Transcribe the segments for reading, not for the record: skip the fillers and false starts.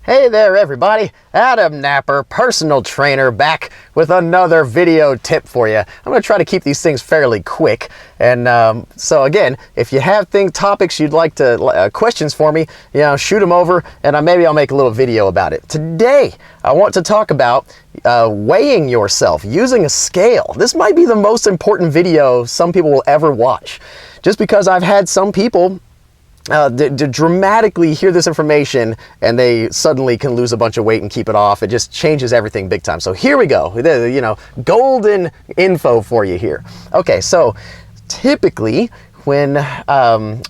Hey there everybody, Adam Napper, personal trainer, back with another video tip for you. I'm going to try to keep these things fairly quick, and so again, if you have topics you'd like to, questions for me, shoot them over and maybe I'll make a little video about it. Today, I want to talk about weighing yourself, using a scale. This might be the most important video some people will ever watch, just because I've had some people to dramatically hear this information and they suddenly can lose a bunch of weight and keep it off. It just changes everything big time. So here we go, golden info for you here. Okay, so typically when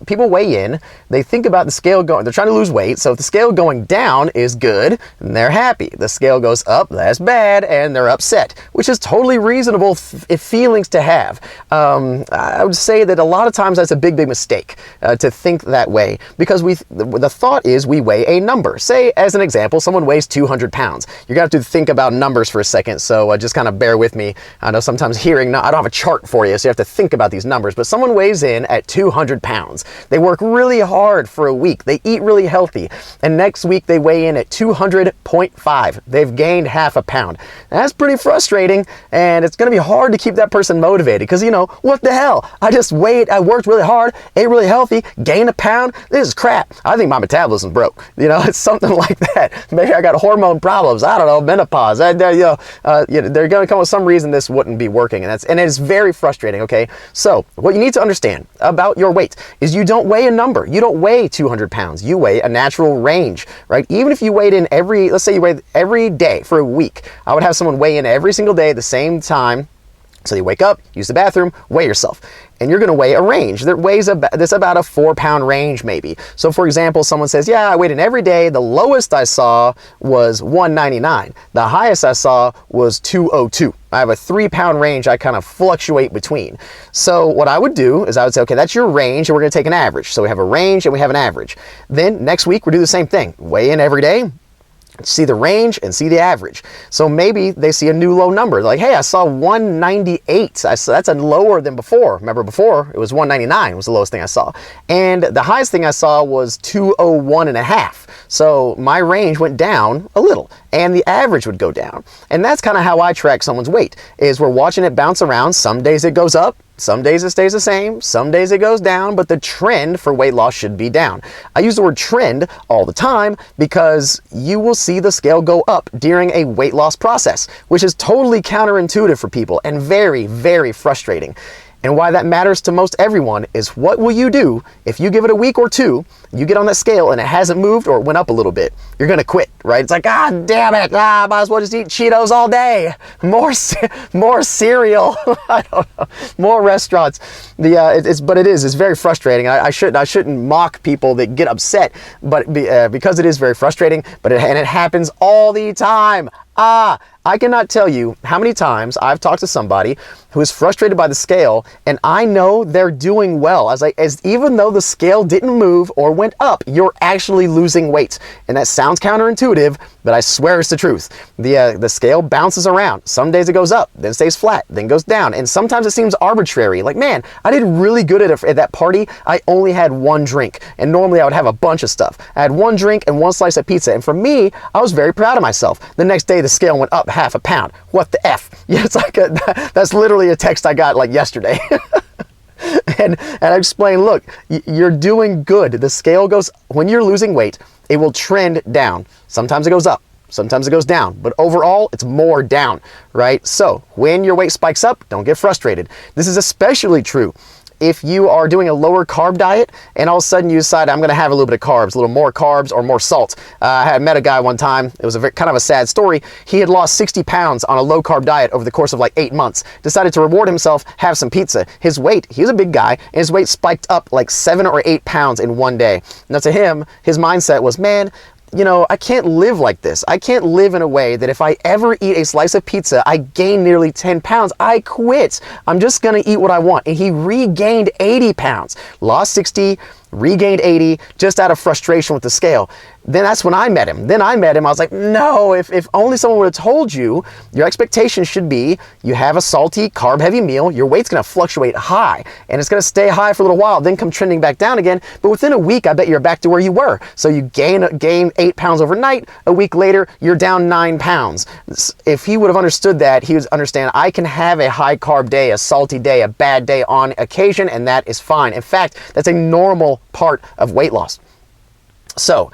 people weigh in, they think about the scale going, they're trying to lose weight, so if the scale going down is good, and they're happy. The scale goes up, that's bad, and they're upset, which is totally reasonable feelings to have. I would say that a lot of times that's a big mistake to think that way, because the thought is we weigh a number. Say, as an example, someone weighs 200 pounds. You're gonna have to think about numbers for a second, so just kind of bear with me. I know sometimes I don't have a chart for you, so you have to think about these numbers, but someone weighs in at 200 pounds. They work really hard for a week. They eat really healthy. And next week they weigh in at 200.5. They've gained half a pound. That's pretty frustrating, and it's going to be hard to keep that person motivated because, what the hell? I worked really hard, ate really healthy, gained a pound. This is crap. I think my metabolism's broke. It's something like that. Maybe I got hormone problems. I don't know, menopause. They're going to come with some reason this wouldn't be working, and it's very frustrating, okay? So what you need to understand about your weight is you don't weigh a number. You don't weigh 200 pounds. You weigh a natural range, right? Even if you weighed in let's say you weighed every day for a week, I would have someone weigh in every single day at the same time. So you wake up, use the bathroom, weigh yourself. And you're going to weigh a range that weighs that's about a 4-pound range maybe. So for example, someone says, yeah, I weighed in every day. The lowest I saw was 199. The highest I saw was 202. I have a 3-pound range I kind of fluctuate between. So what I would do is I would say, okay, that's your range, and we're going to take an average. So we have a range and we have an average. Then next week we do the same thing. Weigh in every day, see the range and see the average. So maybe they see a new low number. They're like, hey, I saw 198. That's a lower than before. Remember before it was 199 was the lowest thing I saw. And the highest thing I saw was 201.5. So my range went down a little and the average would go down. And that's kind of how I track someone's weight, is we're watching it bounce around. Some days it goes up, some days it stays the same, some days it goes down, but the trend for weight loss should be down. I use the word trend all the time because you will see the scale go up during a weight loss process, which is totally counterintuitive for people and very, very frustrating. And why that matters to most everyone is, what will you do if you give it a week or two, you get on that scale and it hasn't moved or it went up a little bit? You're going to quit, right? It's like, God damn it, I might as well just eat Cheetos all day. More cereal, I don't know, more restaurants. It's very frustrating. I shouldn't mock people that get upset, but because it is very frustrating, and it happens all the time. I cannot tell you how many times I've talked to somebody who is frustrated by the scale, and I know they're doing well. Even though the scale didn't move or went up, you're actually losing weight. And that sounds counterintuitive, but I swear it's the truth. The scale bounces around. Some days it goes up, then stays flat, then goes down. And sometimes it seems arbitrary. Like, man, I did really good at that party. I only had one drink, and normally I would have a bunch of stuff. I had one drink and one slice of pizza, and for me, I was very proud of myself. The next day, the scale went up half a pound. What the F? Yeah, it's like that's literally a text I got like yesterday. and I explained, look, you're doing good. The scale goes, when you're losing weight, it will trend down. Sometimes it goes up, sometimes it goes down, but overall it's more down, right? So when your weight spikes up, don't get frustrated. This is especially true if you are doing a lower carb diet and all of a sudden you decide, I'm going to have a little bit of carbs, a little more carbs or more salt. I had met a guy one time. It was kind of a sad story. He had lost 60 pounds on a low carb diet over the course of like 8 months. Decided to reward himself, have some pizza. His weight, he's a big guy, and his weight spiked up like 7 or 8 pounds in one day. Now to him, his mindset was, man, I can't live like this. I can't live in a way that if I ever eat a slice of pizza, I gain nearly 10 pounds. I quit. I'm just going to eat what I want. And he regained 80 pounds, lost 60, regained 80 just out of frustration with the scale. Then that's when I met him. I was like, no, if only someone would have told you, your expectation should be you have a salty, carb-heavy meal, your weight's gonna fluctuate high, and it's gonna stay high for a little while, then come trending back down again, but within a week, I bet you're back to where you were. So you gain 8 pounds overnight, a week later, you're down 9 pounds. If he would have understood that, he would understand I can have a high-carb day, a salty day, a bad day on occasion, and that is fine. In fact, that's a normal part of weight loss. So,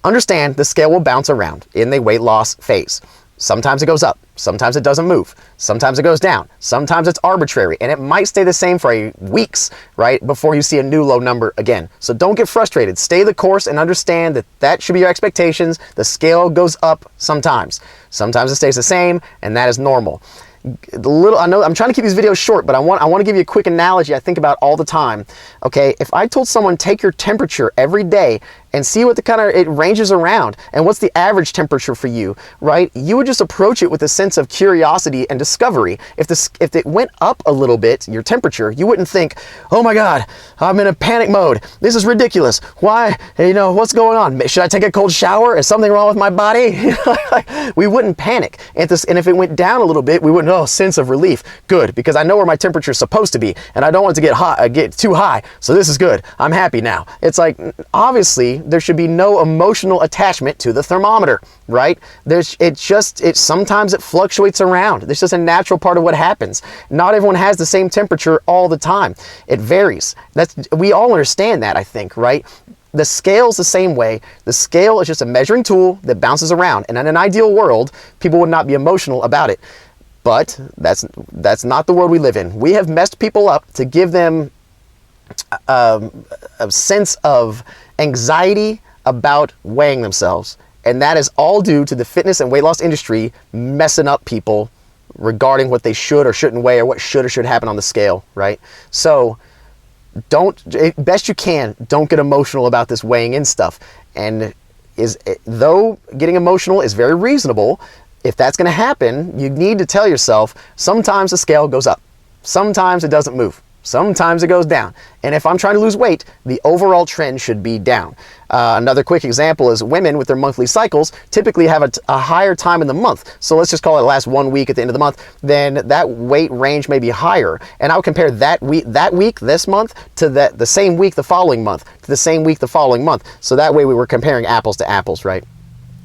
understand the scale will bounce around in the weight loss phase. Sometimes it goes up, sometimes it doesn't move, sometimes it goes down, sometimes it's arbitrary, and it might stay the same for weeks, right, before you see a new low number again. So don't get frustrated. Stay the course and understand that that should be your expectations. The scale goes up sometimes. Sometimes it stays the same, and that is normal. I know I'm trying to keep these videos short, but I want to give you a quick analogy I think about all the time. Okay, if I told someone take your temperature every day and see what the kind of it ranges around and what's the average temperature for you, right? You would just approach it with a sense of curiosity and discovery. If it went up a little bit, your temperature, you wouldn't think, oh my God, I'm in a panic mode. This is ridiculous. Why? You know, what's going on? Should I take a cold shower? Is something wrong with my body? We wouldn't panic. And if it went down a little bit, we wouldn't, oh, sense of relief. Good, because I know where my temperature is supposed to be, and I don't want it to get too high. So this is good. I'm happy now. It's like, obviously, there should be no emotional attachment to the thermometer, right? Sometimes it fluctuates around. This is a natural part of what happens. Not everyone has the same temperature all the time. It varies. We all understand that, I think, right? The scale's the same way. The scale is just a measuring tool that bounces around. And in an ideal world, people would not be emotional about it. But that's not the world we live in. We have messed people up to give them a sense of anxiety about weighing themselves. And that is all due to the fitness and weight loss industry messing up people regarding what they should or shouldn't weigh or what should or should happen on the scale, right? So best you can, don't get emotional about this weighing in stuff. And though getting emotional is very reasonable, if that's going to happen, you need to tell yourself, sometimes the scale goes up, sometimes it doesn't move, sometimes it goes down. And if I'm trying to lose weight, the overall trend should be down. Another quick example is women with their monthly cycles typically have a higher time in the month. So let's just call it last 1 week at the end of the month, then that weight range may be higher. And I would compare that week this month to the same week the following month, to the same week the following month. So that way we were comparing apples to apples, right?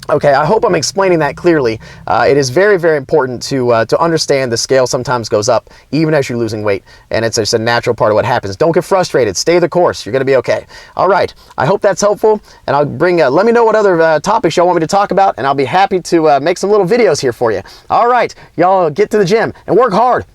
Okay, I hope I'm explaining that clearly. It is very, very important to understand the scale sometimes goes up even as you're losing weight, and it's just a natural part of what happens. Don't get frustrated. Stay the course. You're going to be okay. All right, I hope that's helpful, and I'll let me know what other topics y'all want me to talk about, and I'll be happy to make some little videos here for you. All right, y'all get to the gym and work hard.